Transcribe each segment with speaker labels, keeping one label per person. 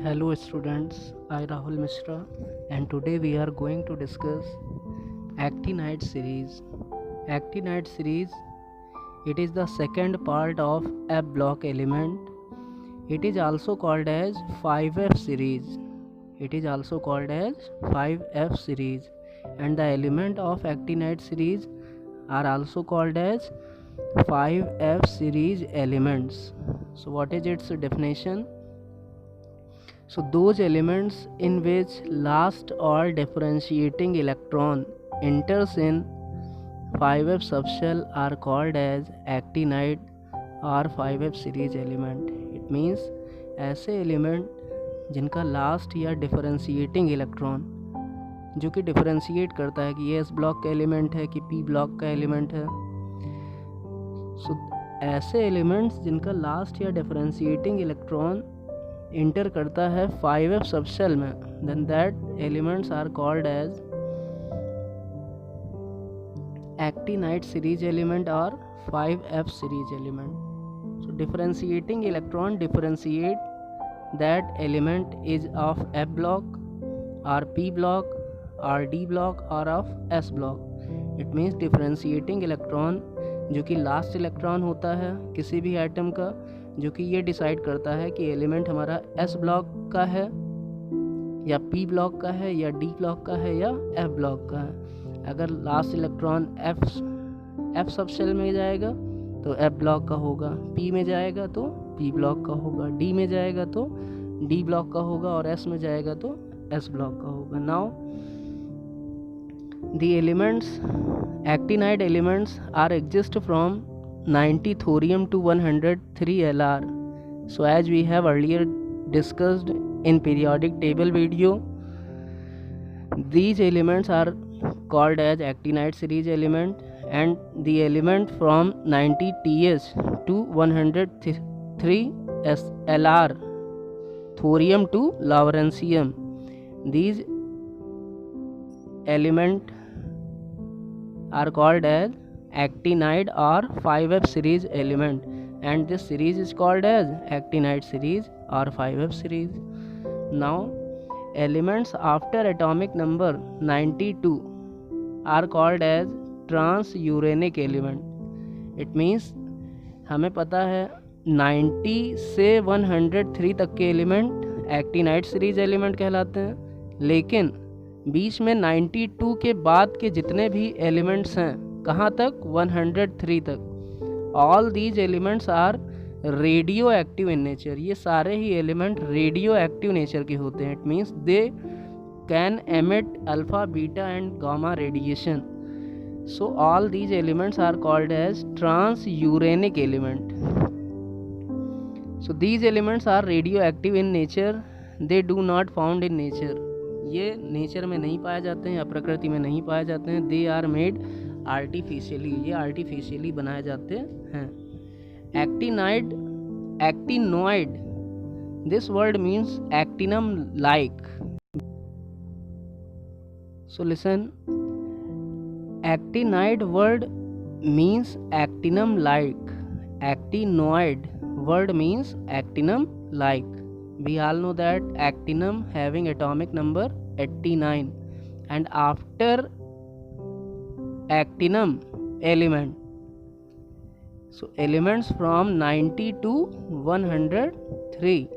Speaker 1: Hello students, I Rahul Mishra and today we are going to discuss actinide series. Actinide series, it is the second part of F block element. It is also called as 5F series. It is also called as 5F series and the element of actinide series are also called as 5F series elements. So what is its definition? So those elements in which last or differentiating electron enters in 5F subshell are called as actinide or 5F series element. It means ऐसे element जिनका last या differentiating electron जो कि differentiate करता है कि ये S block का एलिमेंट है कि पी ब्लॉक का एलिमेंट है. सो ऐसे एलिमेंट्स जिनका लास्ट या डिफरेंशिएटिंग इलेक्ट्रॉन इंटर करता है 5F सबशेल में, then that elements are called as actinide series element or 5F series element. So differentiating electron differentiate that element is of F block or P block or D block or of S block. It means differentiating electron जो कि last electron होता है किसी भी atom का, जो कि ये डिसाइड करता है कि एलिमेंट हमारा एस ब्लॉक का है या पी ब्लॉक का है या डी ब्लॉक का है या एफ ब्लॉक का है. अगर लास्ट इलेक्ट्रॉन एफ सबशेल में जाएगा तो एफ ब्लॉक का होगा, पी में जाएगा तो पी ब्लॉक का होगा, डी में जाएगा तो डी ब्लॉक का होगा और एस में जाएगा तो एस ब्लॉक का होगा. Now the elements actinide elements are exist from 90 thorium to 103 Lr. So as we have earlier discussed in periodic table video, these elements are called as actinide series element, and the element from 90 Ts to 103 Lr thorium to lawrencium, these element are called as actinide or 5F series element, and this series is called as actinide series or 5F series. Now elements after atomic number 92 are called as transuranic element. It means हमें पता है 90 से 103 तक के element actinide series element कहलाते हैं, लेकिन बीच में 92 के बाद के जितने भी एलिमेंट्स हैं कहाँ तक 103 तक, all these elements are radioactive in nature. ये सारे ही एलिमेंट रेडियो एक्टिव नेचर के होते हैं. It means they can emit alpha beta and gamma radiation. So all these elements are called as transuranic element. So these elements are radioactive in nature, they do not found in nature. ये nature में नहीं पाए जाते हैं या प्रकृति में नहीं पाए जाते हैं. दे आर मेड आर्टिफिशियली, ये आर्टिफिशियली बनाए जाते हैं. Actinide, actinoid, this word means actinium like. So listen, actinide word means actinium like, actinoid word means actinum like. We all know that actinum having atomic number 89, and after actinum element, so elements from 90 to 103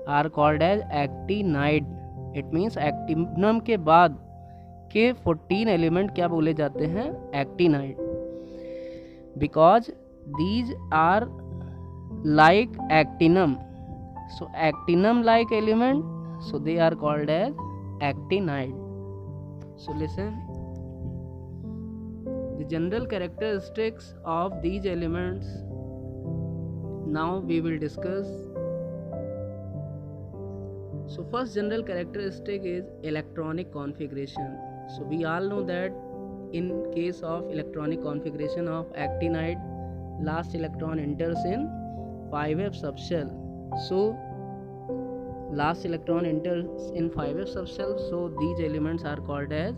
Speaker 1: are called as actinide. It means actinum के बाद के 14 element क्या बोले जाते हैं, actinide, because these are like actinum. So actinum like element, so they are called as actinide. So listen, the general characteristics of these elements now we will discuss. So first general characteristic is electronic configuration. So we all know that in case of electronic configuration of actinide, last electron enters in 5F subshell. So last electron enters in 5F subshell, so these elements are called as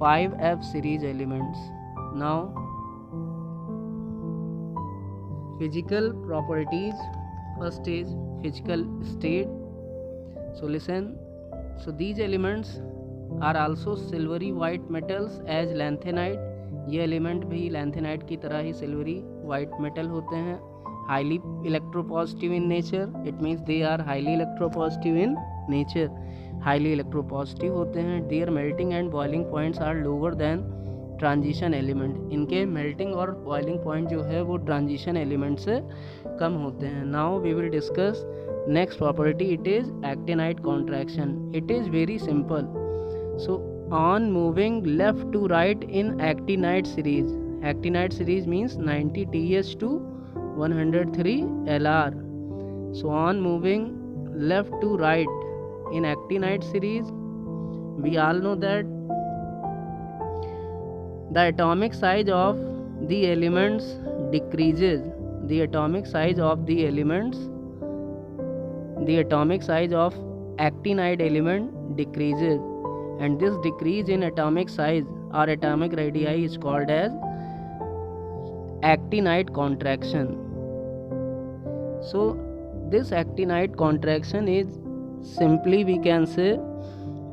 Speaker 1: 5F series elements. Now physical properties. First is physical state. So listen, so these elements are also silvery white metals as lanthanide. ये element भी lanthanide की तरह ही silvery white metal होते हैं. Highly electropositive in nature, it means they are highly electropositive in nature. Highly electropositive होते हैं. Their melting and boiling points are lower than transition element. इनके मेल्टिंग और बॉइलिंग पॉइंट जो है वो ट्रांजिशन एलिमेंट से कम होते हैं. Now we will discuss next property. It is actinide contraction. It is very simple. So on moving left to right in actinide series. Actinide series means 90 TS to 103 LR. So on moving left to right in actinide series, we all know that the atomic size of the elements decreases. The atomic size of the elements, the atomic size of actinide element decreases. And this decrease in atomic size or atomic radii is called as actinide contraction. So this actinide contraction is simply, we can say,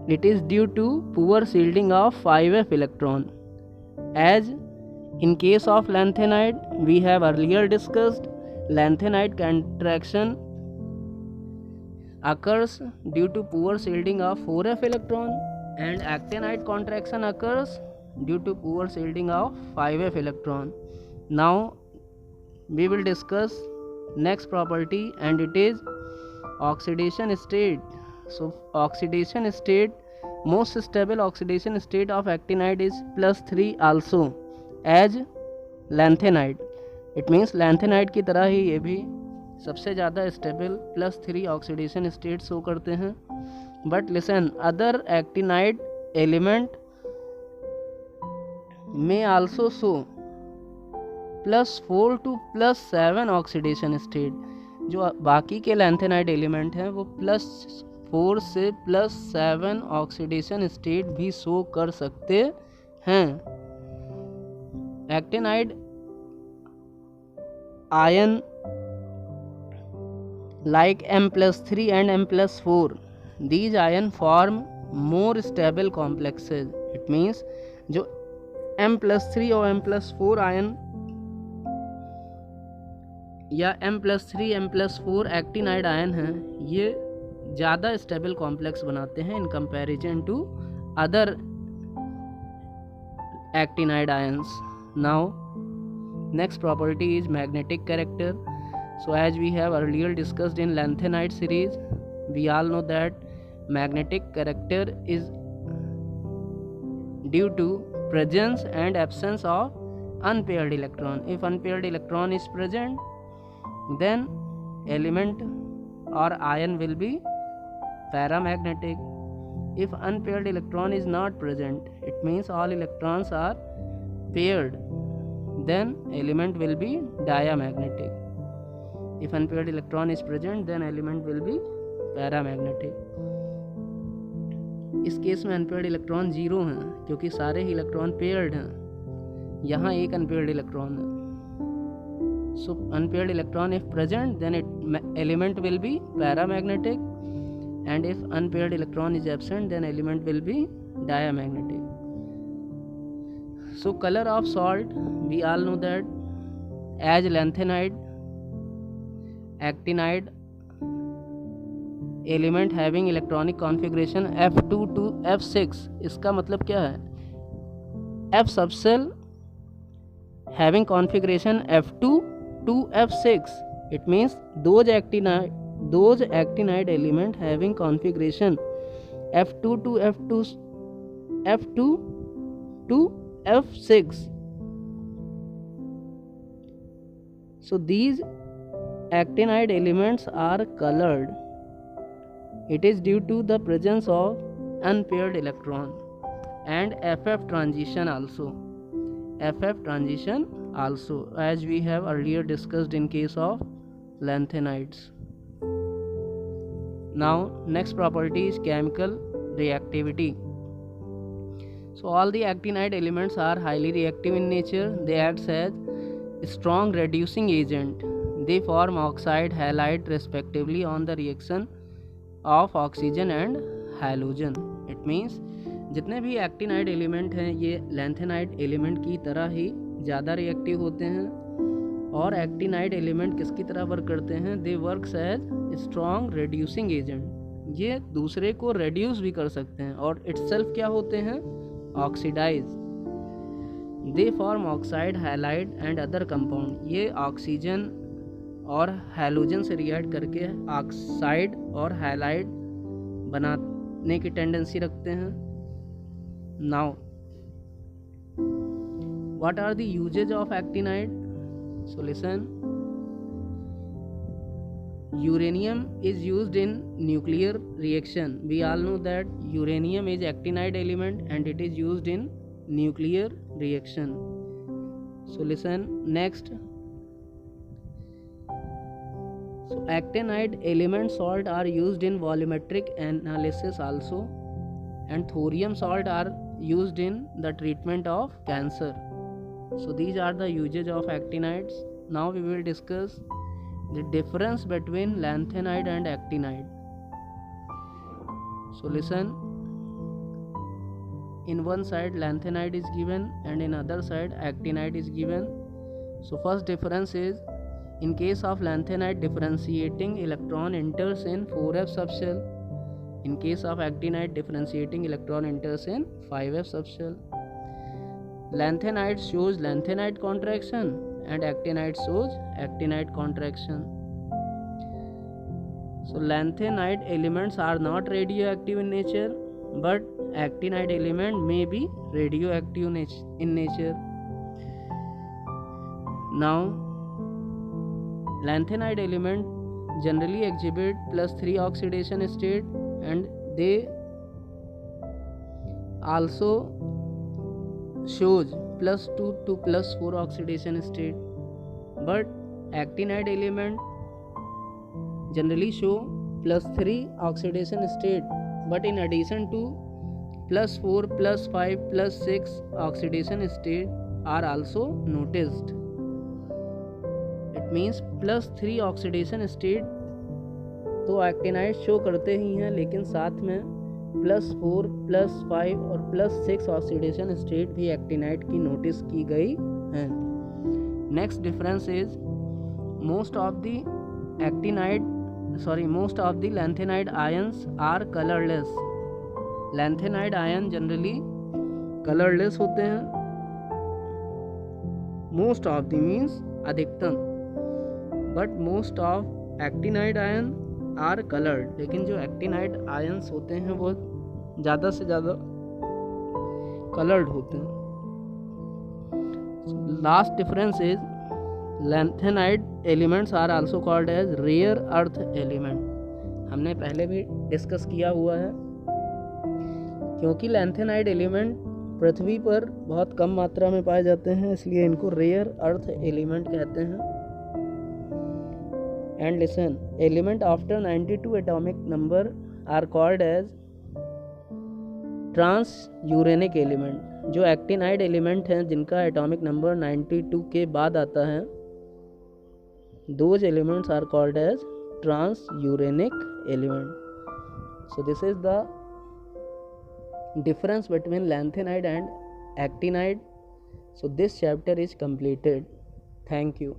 Speaker 1: it is due to poor shielding of 5f electron. As in case of lanthanide, we have earlier discussed, lanthanide contraction occurs due to poor shielding of 4f electron, and actinide contraction occurs due to poor shielding of 5f electron. Now we will discuss next property, and it is oxidation state. So oxidation state, most stable oxidation state of actinide is +3 also as lanthanide. It means lanthanide की तरह ही ये भी सबसे ज़्यादा stable +3 oxidation state show करते हैं. But listen, other actinide element may also show +4 to +7 oxidation state. जो बाकी के लैंथेनाइड एलिमेंट हैं वो +4 से +7 ऑक्सीडेशन स्टेट भी शो कर सकते हैं. Actinide ion like M+3 and M+4, these ion form more stable complexes. It means जो M+3 और M+4 आयन या M+3 M+4 एक्टिनाइड आयन हैं, ये ज़्यादा स्टेबल कॉम्प्लेक्स बनाते हैं in comparison to other actinide ions. Now next property is magnetic character. So as we have earlier discussed in lanthanide series, we all know that magnetic character is due to presence and absence of unpaired electron. If unpaired electron is present, then element or ion will be paramagnetic. If unpaired electron is not present, it means all electrons are paired, then element will be diamagnetic. If unpaired electron is present, then element will be paramagnetic. इस case में unpaired electron 0 हैं क्योंकि सारे ही electron paired हैं. यहाँ एक unpaired electron है. So unpaired electron if present, then element will be paramagnetic, and if unpaired electron is absent, then element will be diamagnetic. So color of salt, we all know that as lanthanide, actinide element having electronic configuration F2 to F6. इसका मतलब क्या है? F subshell having configuration F2 to F6. It means those actinide element having configuration F2 to F6. So these actinide elements are colored. It is due to the presence of unpaired electron and FF transition also. FF transition also, as we have earlier discussed in case of lanthanides. Now next property is chemical reactivity. So all the actinide elements are highly reactive in nature. They act as strong reducing agent. They form oxide, halide respectively on the reaction of oxygen and halogen. It means जितने भी actinide element हैं ये lanthanide element की तरह ही ज़्यादा reactive होते हैं। और एक्टिनाइड एलिमेंट किसकी तरह वर्क करते हैं? They works as strong reducing agent. ये दूसरे को रेड्यूस भी कर सकते हैं और इटसेल्फ क्या होते हैं? Oxidize. They form oxide, halide and other compound. ये ऑक्सीजन और हैलोजन से रिएक्ट करके ऑक्साइड और हैलाइड बनाने की टेंडेंसी रखते हैं। Now what are the uses of actinide? So listen, uranium is used in nuclear reaction. We all know that uranium is actinide element and it is used in nuclear reaction. So listen next. So actinide element salt are used in volumetric analysis also, and thorium salt are used in the treatment of cancer. So these are the uses of actinides. Now we will discuss the difference between lanthanide and actinide. So listen, in one side lanthanide is given and in other side actinide is given. So first difference is, in case of lanthanide, differentiating electron enters in 4f subshell. In case of actinide, differentiating electron enters in 5f subshell. Lanthanide shows lanthanide contraction and actinide shows actinide contraction. So lanthanide elements are not radioactive in nature, but actinide element may be radioactive in nature. Now lanthanide element generally exhibit +3 oxidation state, and they also shows +2 to +4 oxidation state, but actinide element generally show +3 oxidation state, but in addition to +4, +5, +6 oxidation state are also noticed. It means +3 oxidation state तो actinide show करते ही हैं, लेकिन साथ में +4, +5 और +6 oxidation state भी actinide की notice की गई हैं। Next difference is, most of the lanthanide ions are colourless. Lanthanide ion generally colourless होते हैं। मोस्ट ऑफ द मीन्स अधिकतम, but most of actinide ion are coloured. लेकिन जो एक्टिनाइड आयंस होते हैं वो ज़्यादा से ज़्यादा कलर्ड होते हैं। Last difference is, lanthanide elements are also called as rare earth element. हमने पहले भी डिस्कस किया हुआ है, क्योंकि लैंथेनाइड एलिमेंट पृथ्वी पर बहुत कम मात्रा में पाए जाते हैं, इसलिए इनको रेयर अर्थ एलिमेंट कहते हैं। And listen, element after 92 atomic number are called as transuranic element। जो एक्टिनाइड एलिमेंट हैं जिनका एटॉमिक नंबर 92 के बाद आता है, those elements are called as transuranic element। So this is the difference between lanthanide and actinide. So this chapter is completed. Thank you.